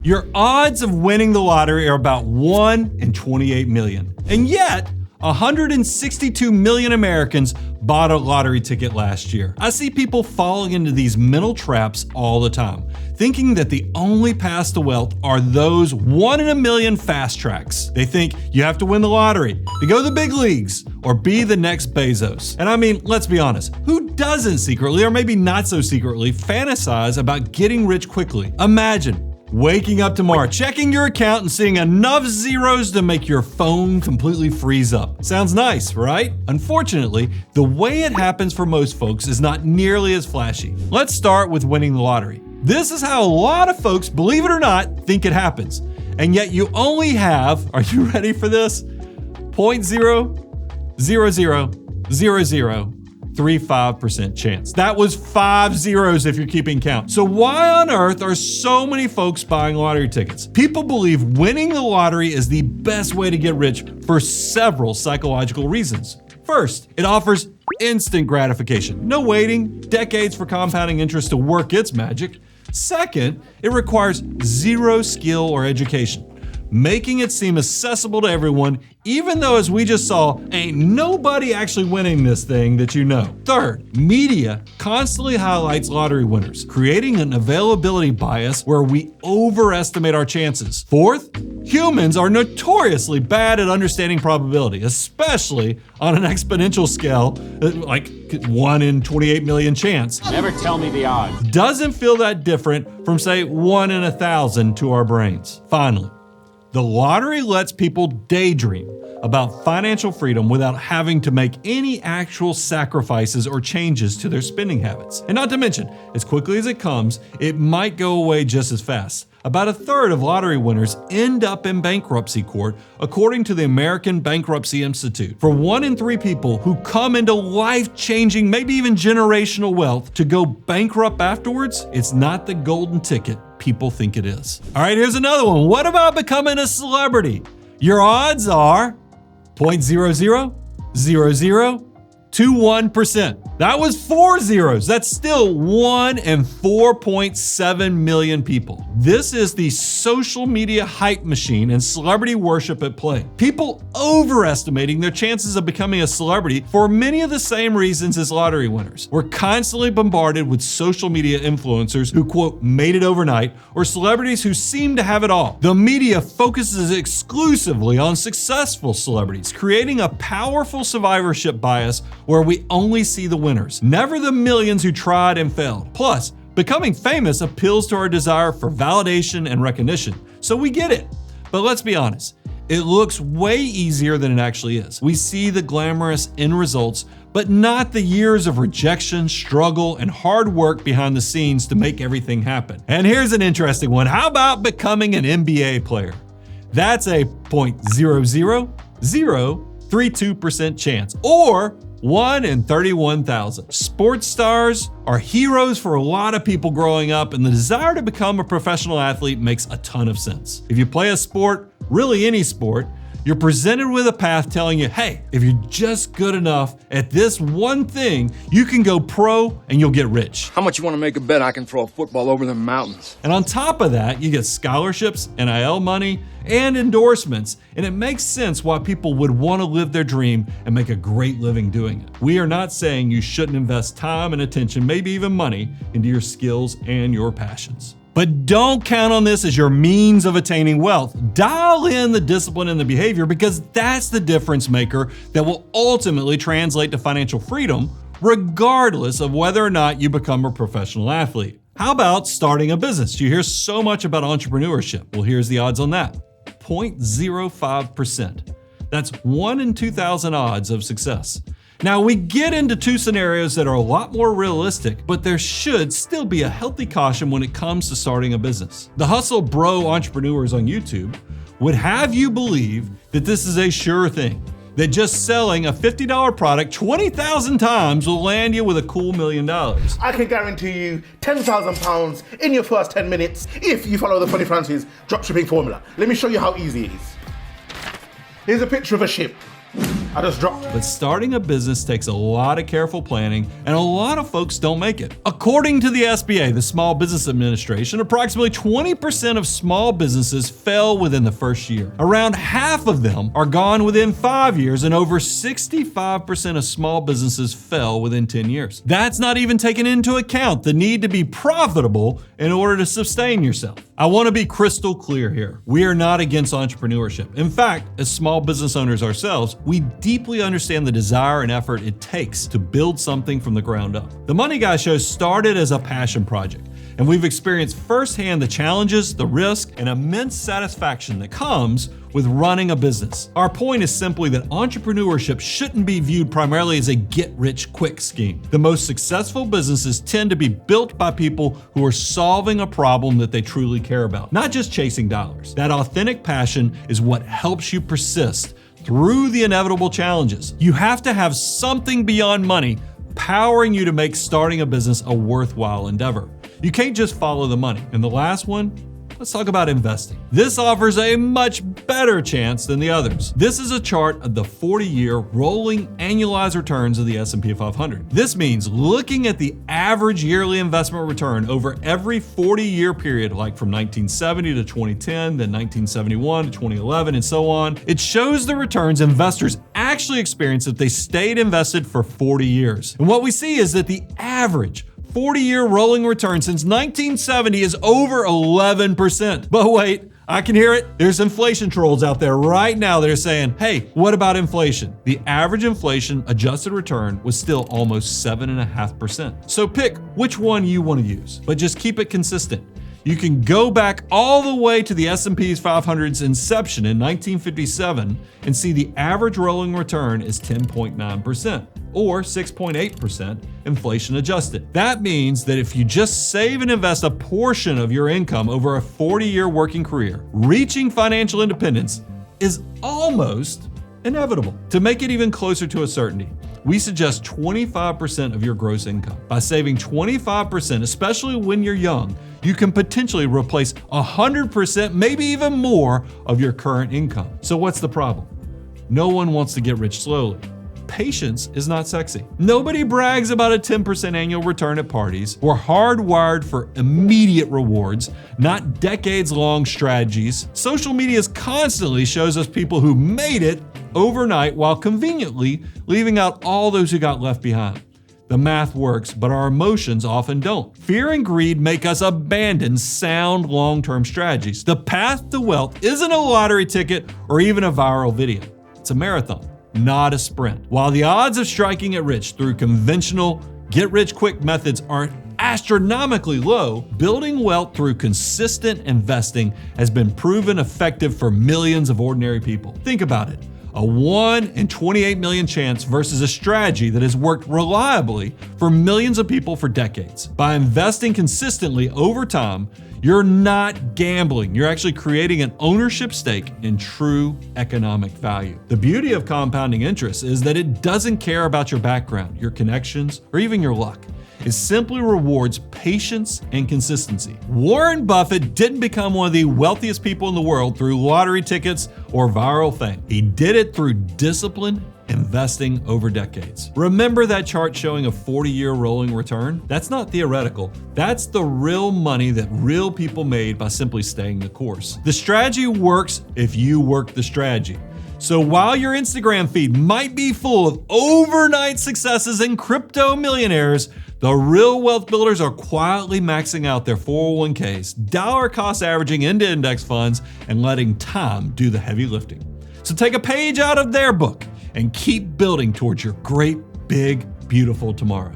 Your odds of winning the lottery are about 1 in 28 million. And yet, 162 million Americans bought a lottery ticket last year. I see people falling into these mental traps all the time, thinking that the only paths to wealth are those 1 in a million fast tracks. They think you have to win the lottery to go to the big leagues or be the next Bezos. And I mean, let's be honest, who doesn't secretly, or maybe not so secretly, fantasize about getting rich quickly? Imagine waking up tomorrow, checking your account and seeing enough zeros to make your phone completely freeze up. Sounds nice, right? Unfortunately, the way it happens for most folks is not nearly as flashy. Let's start with winning the lottery. This is how a lot of folks, believe it or not, think it happens. And yet you only have, are you ready for this? 0.0000035% chance. That was 5 zeros if you're keeping count. So why on earth are so many folks buying lottery tickets? People believe winning the lottery is the best way to get rich for several psychological reasons. First, it offers instant gratification. No waiting, decades for compounding interest to work its magic. Second, it requires zero skill or education, making it seem accessible to everyone, even though, as we just saw, ain't nobody actually winning this thing that you know. Third, media constantly highlights lottery winners, creating an availability bias where we overestimate our chances. Fourth, humans are notoriously bad at understanding probability, especially on an exponential scale, like 1 in 28 million chance. Never tell me the odds. Doesn't feel that different from, say, 1 in 1,000 to our brains. Finally, the lottery lets people daydream about financial freedom without having to make any actual sacrifices or changes to their spending habits. And not to mention, as quickly as it comes, it might go away just as fast. About a third of lottery winners end up in bankruptcy court, according to the American Bankruptcy Institute. For 1 in 3 people who come into life-changing, maybe even generational wealth to go bankrupt afterwards, it's not the golden ticket people think it is. All right, here's another one. What about becoming a celebrity? Your odds are 0.000021%. That was 4 zeros. That's still 1 in 4.7 million people. This is the social media hype machine and celebrity worship at play. People overestimating their chances of becoming a celebrity for many of the same reasons as lottery winners. We're constantly bombarded with social media influencers who, quote, made it overnight, or celebrities who seem to have it all. The media focuses exclusively on successful celebrities, creating a powerful survivorship bias where we only see the winners, never the millions who tried and failed. Plus, becoming famous appeals to our desire for validation and recognition, so we get it. But let's be honest, it looks way easier than it actually is. We see the glamorous end results, but not the years of rejection, struggle, and hard work behind the scenes to make everything happen. And here's an interesting one. How about becoming an NBA player? That's a 0.00032% chance, or 1 in 31,000. Sports stars are heroes for a lot of people growing up, and the desire to become a professional athlete makes a ton of sense. If you play a sport, really any sport, you're presented with a path telling you, hey, if you're just good enough at this one thing, you can go pro and you'll get rich. How much you want to make a bet I can throw a football over the mountains? And on top of that, you get scholarships, NIL money, and endorsements, and it makes sense why people would want to live their dream and make a great living doing it. We are not saying you shouldn't invest time and attention, maybe even money, into your skills and your passions. But don't count on this as your means of attaining wealth. Dial in the discipline and the behavior, because that's the difference maker that will ultimately translate to financial freedom, regardless of whether or not you become a professional athlete. How about starting a business? You hear so much about entrepreneurship. Well, here's the odds on that. 0.05%. That's 1 in 2,000 odds of success. Now, we get into two scenarios that are a lot more realistic, but there should still be a healthy caution when it comes to starting a business. The Hustle Bro entrepreneurs on YouTube would have you believe that this is a sure thing, that just selling a $50 product 20,000 times will land you with a cool $1 million. I can guarantee you £10,000 in your first 10 minutes if you follow the Funny Francis dropshipping formula. Let me show you how easy it is. Here's a picture of a ship. I just dropped. But starting a business takes a lot of careful planning, and a lot of folks don't make it. According to the SBA, the Small Business Administration, approximately 20% of small businesses fail within the first year. Around half of them are gone within 5 years, and over 65% of small businesses fail within 10 years. That's not even taking into account the need to be profitable in order to sustain yourself. I want to be crystal clear here. We are not against entrepreneurship. In fact, as small business owners ourselves, we deeply understand the desire and effort it takes to build something from the ground up. The Money Guy Show started as a passion project, and we've experienced firsthand the challenges, the risk, and immense satisfaction that comes with running a business. Our point is simply that entrepreneurship shouldn't be viewed primarily as a get-rich-quick scheme. The most successful businesses tend to be built by people who are solving a problem that they truly care about, not just chasing dollars. That authentic passion is what helps you persist through the inevitable challenges. You have to have something beyond money powering you to make starting a business a worthwhile endeavor. You can't just follow the money. And the last one, let's talk about investing. This offers a much better chance than the others. This is a chart of the 40-year rolling annualized returns of the S&P 500. This means looking at the average yearly investment return over every 40-year period, like from 1970 to 2010, then 1971 to 2011, and so on. It shows the returns investors actually experienced if they stayed invested for 40 years. And what we see is that the average 40-year rolling return since 1970 is over 11%. But wait, I can hear it. There's inflation trolls out there right now that are saying, hey, what about inflation? The average inflation adjusted return was still almost 7.5%. So pick which one you want to use, but just keep it consistent. You can go back all the way to the S&P 500's inception in 1957 and see the average rolling return is 10.9%, or 6.8% inflation adjusted. That means that if you just save and invest a portion of your income over a 40-year working career, reaching financial independence is almost inevitable. To make it even closer to a certainty, we suggest 25% of your gross income. By saving 25%, especially when you're young, you can potentially replace 100%, maybe even more, of your current income. So what's the problem? No one wants to get rich slowly. Patience is not sexy. Nobody brags about a 10% annual return at parties. We're hardwired for immediate rewards, not decades-long strategies. Social media constantly shows us people who made it overnight while conveniently leaving out all those who got left behind. The math works, but our emotions often don't. Fear and greed make us abandon sound long-term strategies. The path to wealth isn't a lottery ticket or even a viral video. It's a marathon, not a sprint. While the odds of striking it rich through conventional get-rich-quick methods aren't astronomically low, building wealth through consistent investing has been proven effective for millions of ordinary people. Think about it. A 1 in 28 million chance versus a strategy that has worked reliably for millions of people for decades. By investing consistently over time, you're not gambling. You're actually creating an ownership stake in true economic value. The beauty of compounding interest is that it doesn't care about your background, your connections, or even your luck. It simply rewards patience and consistency. Warren Buffett didn't become one of the wealthiest people in the world through lottery tickets or viral fame. He did it through discipline, investing over decades. Remember that chart showing a 40-year rolling return? That's not theoretical. That's the real money that real people made by simply staying the course. The strategy works if you work the strategy. So while your Instagram feed might be full of overnight successes and crypto millionaires, the real wealth builders are quietly maxing out their 401ks, dollar cost averaging into index funds, and letting time do the heavy lifting. So take a page out of their book and keep building towards your great, big, beautiful tomorrow.